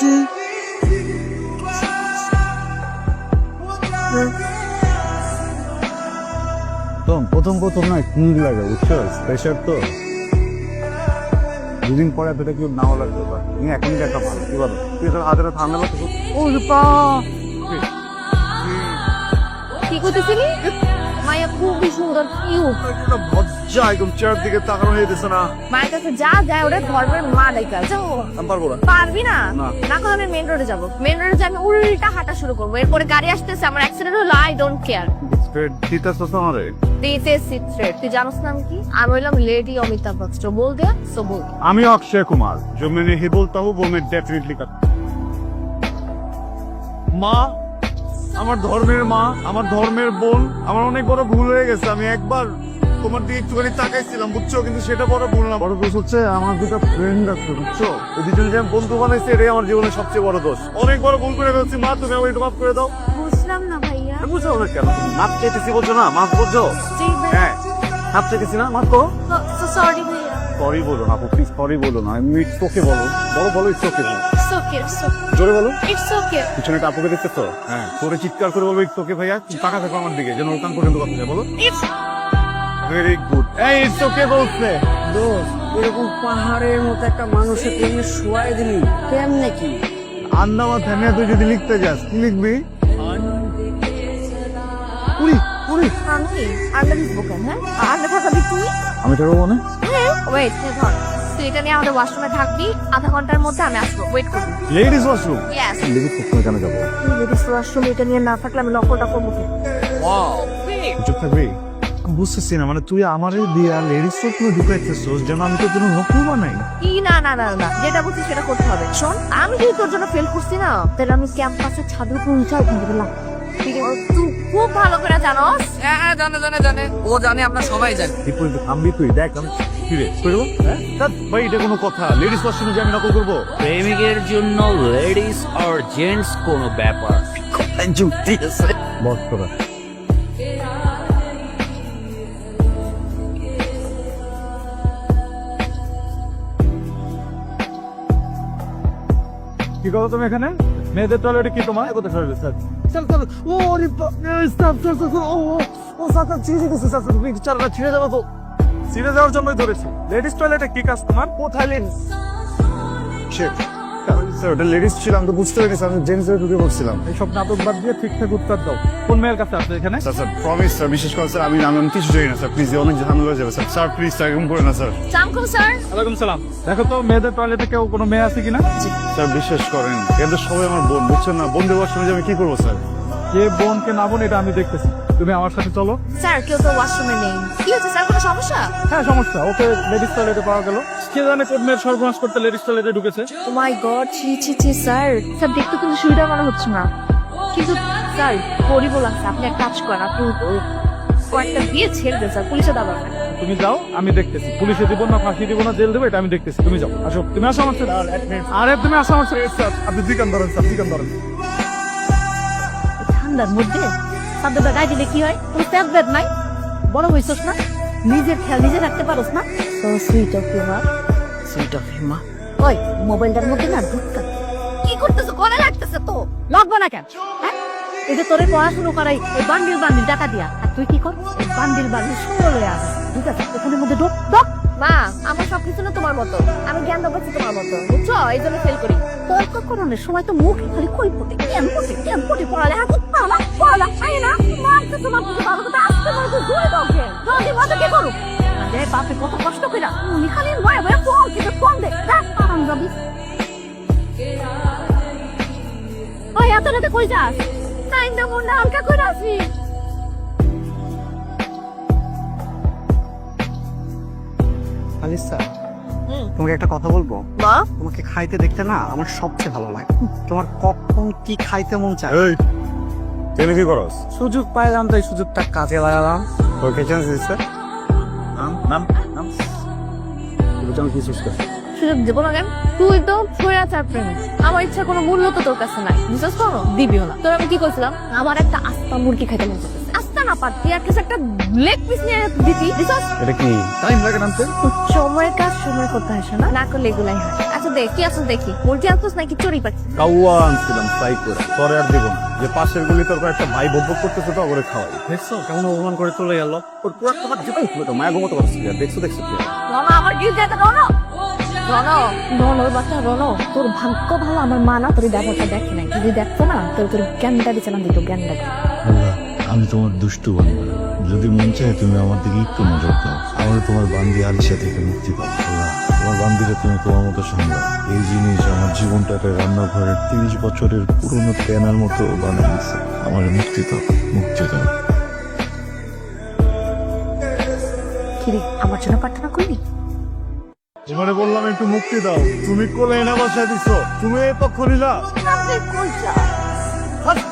জি। তো প্রথম না ঠিক লাগে বুঝছো, প্রেশার তো দুদিন পরে এতটা কেউ নাও লাগতে পারে। তুমি এখনই দেখা ভালো, কি বলো? তুই তো হাতে ঠান্ডা লাগছে। ও রূপা, কি করতেছিলি? মায়া খুবই সুন্দর, কিউট। ভজ্জা একদম চেয়ার দিকে তাকানো হয়ে যেতেছে না। মায়ের কাছে যা যায় ওরা ধর্মের মা লেখা যাও। আমি পারবো না। পারবি না? না। না করে আমি মেন রোডে যাবো। মেন রোডে যাই আমি উল্টা হাঁটা শুরু করবো। এরপরে গাড়ি আসতেছে, আমার অ্যাক্সিডেন্ট হলো, আই ডোন্ট কেয়ার। আমারে দিস ইজ সিক্রেট। তুই জানোস না আমি কি? আমি হইলাম লেডি অমিতাভ বচ্চন। বল দে, সো বল। আমি অক্ষয় কুমার, जो मैं नहीं बोलता हूँ वो मैं डेफिनेटली करता हूँ। মা, আমার ধর্মের মা, আমার ধর্মের বোন, আমার অনেক বড় ভুল হয়ে গেছে। আমি একবার তোমার দিকে একটুখানি তাকাইছিলাম বুঝছো, কিন্তু সেটা বড় ভুল না। বড় দোষ হচ্ছে আমার দুটো ফ্রেন্ড আছে বুঝছো, ওই দুজন যে আমি বন্ধু বানাইছে, এটাই আমার জীবনের সবচেয়ে বড় দোষ। অনেক বড় ভুল করে ফেলছি মা, তুমি আমাকে একটু মাফ করে দাও। বুঝলাম না ভাইয়া। বুঝছো না কেন? মাফ চাইতেছি বলছো না, মাফ বলছো। জি ভাই। হ্যাঁ, মাফ চাইতেছি না, মাফ করো। সরি ভাইয়া। সরি বলো না, প্লিজ সরি বলো না। আমি ইটস ওকে বলো, বলো ইটস ওকে বলো। It's okay, it's okay. জোরে বলো। It's okay. পিছনে একটা আপুকে দেখতেছো? হ্যাঁ, করে চিৎকার করে বলবো ইটস ওকে ভাইয়া, তুমি তাকা থাকো আমার দিকে, যেন ওর কান পর্যন্ত কথা যায়। বলো ইটস ভেরি গুড। এই ইটস ওকে বলছে। দোস্ত, এরকম পাহাড়ের মতো একটা মানুষের প্রেমে শোয়াই দিলি কেমনে কি? আন্দামা থামিয়া তুই যদি লিখতে যাস কি লিখবি? উড়ি উড়ি। আমি আন্ডার স্পোকেন, হ্যাঁ? আন্ডার থাকবি তুই? আমি তোর বনে ওয়েট, ধর। তুই এটা নিয়ে আমাদের ওয়াশরুমে থাকবি, আধা ঘন্টার মধ্যে আমি আসবো, ওয়েট করবি। Ladies washroom. ইয়েস। লেডিস ওয়াশরুমে কেন যাবো? লেডিস ওয়াশরুম এটা নিয়ে না থাকলে আমি নকলটা করবো কি? চুপ থাকবি। বুঝতেছি না, মানে তুই আমারে দিয়া লেডিস ওয়াশরুমে ঢুকাইতেছস যেন আমি তোর জন্য নকল বানাই। কি? না না না না, যেটা বলছিস সেটা করতে হবে। শোন, আমি যদি তোর জন্য ফেল করছি না, তাহলে আমি ক্যাম্পাসের ছাদের উপর উঠে ওখান থেকে লাফ। ঠিক আছে? তুই খুব ভালো করে জানোস। হ্যাঁ, জানে ও জানে, আমরা সবাই জানি। বিপরীত থামবি তুই, দেখ আমি কি রে করবো। হ্যাঁ ভাই, এটা কোনো কথা? লেডিস ওয়াশরুমে যে আমি নকল করবো? প্রেমিকের জন্য লেডিস আর জেন্টস কোনো ব্যাপার কোথায় যুক্তি আছে? বস তোরা কি করো তুমি এখানে? মেয়েদের টয়লেটে কি তোমার কত টয়লেট? স্যার স্যার স্যার, ও রে স্যার স্যার স্যার, ও স্যার ছিঁড়ে গেছে স্যার, তুমি চারটা ছিঁড়ে যাবো তো। ছিঁড়ে যাওয়ার জন্যই ধরেছি। লেডিস টয়লেটে কি কাজ তোমার? কোথায় লেডিস? স্যার ওটা লেডিস ছিল, আমি তো বুঝতে পেরেছি, আমি জেন্টসে ঢুকে পড়ছিলাম। এইসব নাটক বাদ দিয়ে ঠিকঠাক উত্তর দাও। কোন মেয়ের কাছে আছে এখানে? স্যার স্যার প্রমিস স্যার, বিশেষ করে স্যার আমি কিছু জানি না স্যার, প্লিজ অনেক ঝামেলা হয়ে যাবে স্যার। স্যার প্লিজ স্যার এরকম করে না স্যার। সামকুম স্যার। ওয়ালাইকুম সালাম। দেখো তো মেয়েদের টয়লেটে কেউ কোনো মেয়ে আছে কিনা? স্যার বিশ্বাস করেন, কিন্তু সবাই আমার বোন, বুঝছেন না? বন্ধু ওয়াশরুমে যে আমি কি করবো স্যার? কে বোন কে না বোন এটা আমি দেখতেছি। তুমি আমার সাথে চলো। স্যার, কেউ তো ওয়াশরুমে নেই। কি হচ্ছে স্যার, কোনো সমস্যা? হ্যাঁ সমস্যা, ওকে লেডিস টয়লেটে পাওয়া গেল। কে জানে কোন মেয়ের সর্বনাশ করতে লেডিস টয়লেটে ঢুকেছে। ও মাই গড, ছি ছি ছি স্যার। স্যার দেখতে কিন্তু সুবিধা মনে হচ্ছে না, কিন্তু স্যার হরিবল লাগছে। আপনি এক কাজ করেন, আপনি কয়েকটা দিয়ে ছেড়ে দেন স্যার, পুলিশে দাবার না। তুমি যাও, আমি দেখতেছি। পুলিশে দিব না, ফাঁসি দিব না, জেল দেবো, এটা আমি দেখতেছি। তুমি যাও, আসো। তুমি আসো আমার সাথে। আরে তুমি আসো আমার সাথে। স্যার আপনি দিকান ধরেন, স্যার দিকান ধরেন। ঠান্ডার মধ্যে সাদ্দাটা গায়ে দিলে কি হয়? তোর পেট বেদ নাই? বড় হইছস না? নিজের খেয়াল নিজে রাখতে পারোস না? তো সুইট অফ ইউ মা। সুইট অফ হিমা। ওই মোবাইলটার মধ্যে না ঢুকা। কি করতেছো? গলা লাগতেছে তো। লাগবে না কেন? হ্যাঁ, এই যে তোরে পড়াশুনো করাই এই বান্ডিল টাকা দিয়া, আর তুই কি কর? এই বান্ডিল সুন্দর হয়ে আসে। ঠিক আছে, ওখানের মধ্যে ঢোক ঢোক। মা, আমার সবকিছু না তোমার মতো, আমি জ্ঞান দেবো তোমার মতো, বুঝছো? এই জন্য ফেল করি। তর্ক করণের সময় তো মুখ খালি কই পড়ে কেন পড়ে পড়ালেখা করতে পড়া আই না। মারতে তোমার কিছু ভালো কথা আসতে বলতে জোরে দাও কেন? জলদি মতো কি করো? আরে বাপে কত কষ্ট কইরা উনি খালি বয়ে বয়ে ফোন দে দেখ আরাম যাবি। ওই এত রাতে কই যাস? টাইমটা মনটা হালকা করে আসবি। আলিসা, তোমাকে একটা কথা বলবো? মা, তোমাকে খাইতে দেখতে না আমার সবচেয়ে ভালো লাগে। তোমার কখন কি খাইতে মন চায়? এই তুমি কি করস? সুযোগ পাইলাম তাই সুযোগটা কাজে লাগালাম। ওকে চান্স দিছে। নাম নাম নাম তুমি কি সুস্থ? সুযোগ দেবো না কেন? তুই তো স্বৈরাচার প্রেমিক। আমার ইচ্ছা কোনো মূল্য তো তোর কাছে নাই, বিশ্বাস করো দিবিও না। তোর আমি কি কইছিলাম? আমার একটা আস্তা মুরগি খাইতে মন চাইতেছে। আস্তা না, চাপা তুই আর একটা লেগ পিস নিয়ে দিতি দিছস। এটা কি টাইম লাগে নামতে? সময়ের কাজ সময় করতে আসে না, না করলে এগুলাই হয়। আচ্ছা দেখ কি আসছ দেখি, মুরগি আনছিস নাকি চড়ি পাচ্ছিস? কাউয়া আনছিলাম ফ্রাই করে, পরে আর দেবো না। যে পাশের গলি তোর একটা ভাই বকবক করতেছে তো ওরে খাওয়াই। দেখছো কেমন অপমান করে চলে গেল। ওর পুরো তোমার জীবন তো মায়া গমতো করছিস। দেখছো দেখছো কি রনো আমার গিল যেতে রনো রনোর বাচ্চা রনো, তোর ভাগ্য ভালো আমার মা না তোর ব্যাপারটা দেখে নাই। যদি দেখতো না তোর জ্ঞানদারি চালান দিত, জ্ঞানদারি। আল্লাহ, আমি তোমার দুষ্টু বান্দা, যদি মন চায় তুমি আমার দিকে একটু নজর দাও, আমার তোমার বান্দি আলিশা থেকে মুক্তি পাও। আল্লাহ, তোমার বান্দিরে তুমি তোমার মতো সম্ভব। এই জিনিস আমার জীবনটাকে রান্নাঘরের 30 বছরের পুরনো তেনার মতো বানিয়ে দিচ্ছে। আমার মুক্তি দাও, মুক্তি দাও। কিরে আমার জন্য প্রার্থনা করলি? তোমারে বললাম একটু মুক্তি দাও, তুমি কোলে এনে বসায় দিছো। তুমি এই পক্ষ নিলা,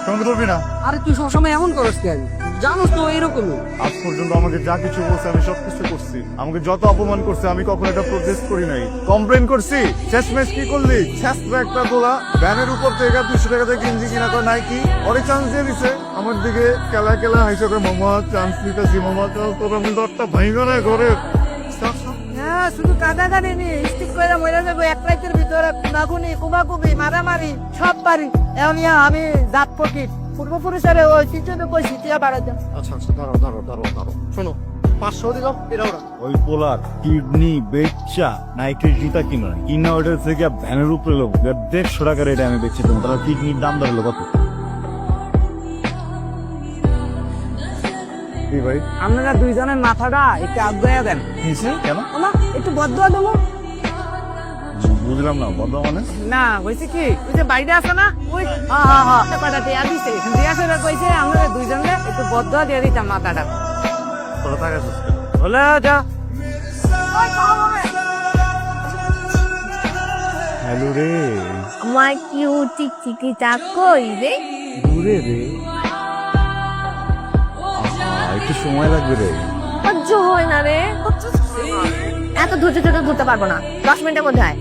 সঙ্গে ধরবি না। আরে তুই সবসময় এমন করস কেন? জানোস তো এরকমই। আজ পর্যন্ত আমাকে যা কিছু বলছে আমি সবকিছু করছি। আমাকে যত অপমান করছে আমি কখনো এটা প্রোটেস্ট করি নাই, কমপ্লেন করছি। শেষমেশ কি করলি? শেষ একটা তোলা ব্যানের উপর থেকে 200 টাকা দিয়ে গেঞ্জি কিনা করে নাইকি অরে চান্স দিয়ে দিছে। আমার দিকে কেলা কেলা হাইছে করে মামা চান্স দিতেছি, মামা চান্স। তোর আমি দরটা ভাইগো না ঘরে। হ্যাঁ, শুধু কাদাকানি নি স্টিক করে মরে যাবো এক রাতের ভিতরে। খুনাখুনি কুবাকুবি মারামারি সব পারি। এখন আমি জাত পকিট পূর্বপুরুষের ঐতিহ্য কইছি তুই বাড়াতে। আচ্ছা আচ্ছা দাঁড়াও শোনো, 500 দিলাম এটা ওরা। ওই পোলার কিডনি বেচা নাইকের জুতা কিনা ওটার থেকে ভ্যানের উপরে লোক 150 টাকার এটা আমি বেচছি। তোমার তাহলে কিডনির দাম দাঁড়ালো কত? কি ভাই আপনারা দুইজনের মাথাটা একটু আগ্রহ দেন। কেন? আমা একটু বদয়া দেবো। বুঝলাম না বদ্ধ মানে। না হয়েছে কি, ওই যে বাইরে আছে না, ওই ব্যাপারটা দেয়া দিছে। দিয়া সেটা কইছে আমরা দুইজনে একটু বদয়া দিয়ে দিতাম মাথাটা। তোরা টাকা বলে যা। হ্যালো রে, আমার কিউ টিকটিকি টা কই রে? দূরে রে। একটু সময় লাগবে রে। সহ্য হয় না রে, এত ধৈর্য ধরতে পারবো না। 10 মিনিটের মধ্যে আয়।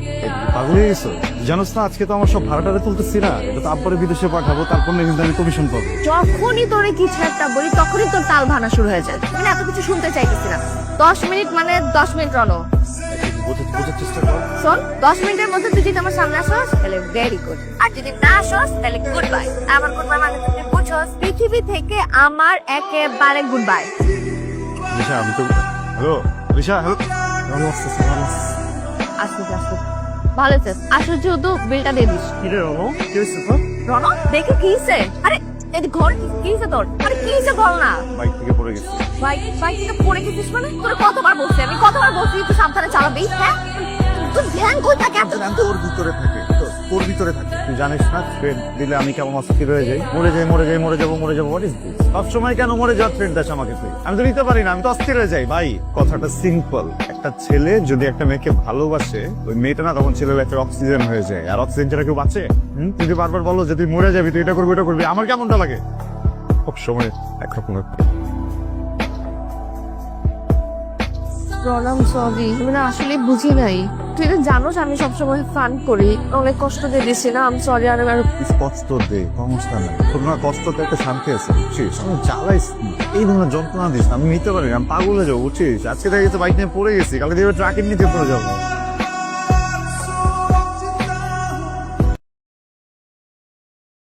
পাগল হয়ে গেছো? জানোস না আজকে তো আমার সব ভাড়াটারে তুলতেছি না, এটা তো আব্বারে বিদেশে পাঠাবো, তারপর না কিন্তু আমি কমিশন পাবো। যখনই তোরে কিছু একটা বলি তখনই তোর তাল ভাঙা শুরু হয়ে যায়। মানে এত কিছু শুনতে চাইতেছি না। 10 মিনিট মানে 10 মিনিট রনো। বোঝার চেষ্টা কর। শোন, 10 মিনিটের মধ্যে তুই যদি আমার সামনে আসস তাহলে ভেরি গুড, আর যদি না আসস তাহলে গুড বাই। আমার গুড বাই মানে তুমি বুঝছস, পৃথিবী থেকে আমার একেবারে গুড বাই। রিশা আমি তো হ্যালো রিশা হ্যালো আসতে আসতে ভালো আছে। আসলে যেহেতু বিলটা দিয়ে দিস। কি রে রনো, কি হয়েছে তোর? রনো দেখে কি হইছে? আরে এই ঘর কি হইছে তোর? আরে কি হইছে বল না। বাইক থেকে পড়ে গেছে। বাইক থেকে পড়ে গেছিস মানে? তোর কতবার বলছি আমি, কতবার বলছি তুই সাবধানে চালাবি। হ্যাঁ তুই ধ্যান কই থাকে এত? তোর ভিতরে থাকে, তোর ভিতরে থাকে। তুই জানিস না ট্রেন দিলে আমি কেমন অস্থির হয়ে যাই, মরে যাবো। What is this? সবসময় কেন মরে যাওয়ার ট্রেন দাস আমাকে তুই? আমি তো নিতে পারি না, আমি তো অস্থির হয়ে যাই। ভাই কথাটা সিম্পল, একটা ছেলে যদি একটা মেয়েকে ভালোবাসে, ওই মেয়েটা না তখন ছেলের একটা অক্সিজেন হয়ে যায়। আর অক্সিজেন ছাড়া কেউ বাঁচে? তুই যদি বারবার বলো যে তুই মরে যাবি, তুই এটা করবি ওটা করবি, আমার কেমনটা লাগে? সব সময় একরকম। প্রণাম, সরি আমি না আসলে বুঝি নাই। তুই তো জানোস আমি সবসময় ফান করি, অনেক কষ্ট দিয়ে দিছি না। আমি সরি। আর কষ্ট দে, সমস্যা নাই। তোর না কষ্টতে একটা শান্তি আছে বুঝছিস? আমি জ্বালাইস না, এই ধরনের যন্ত্রণা দিস না, আমি নিতে পারি না, আমি পাগল হয়ে যাবো বুঝছিস? আজকে দেখে বাইক নিয়ে পড়ে গেছি, কালকে দেখবে ট্রাকের নিচে পড়ে যাবো।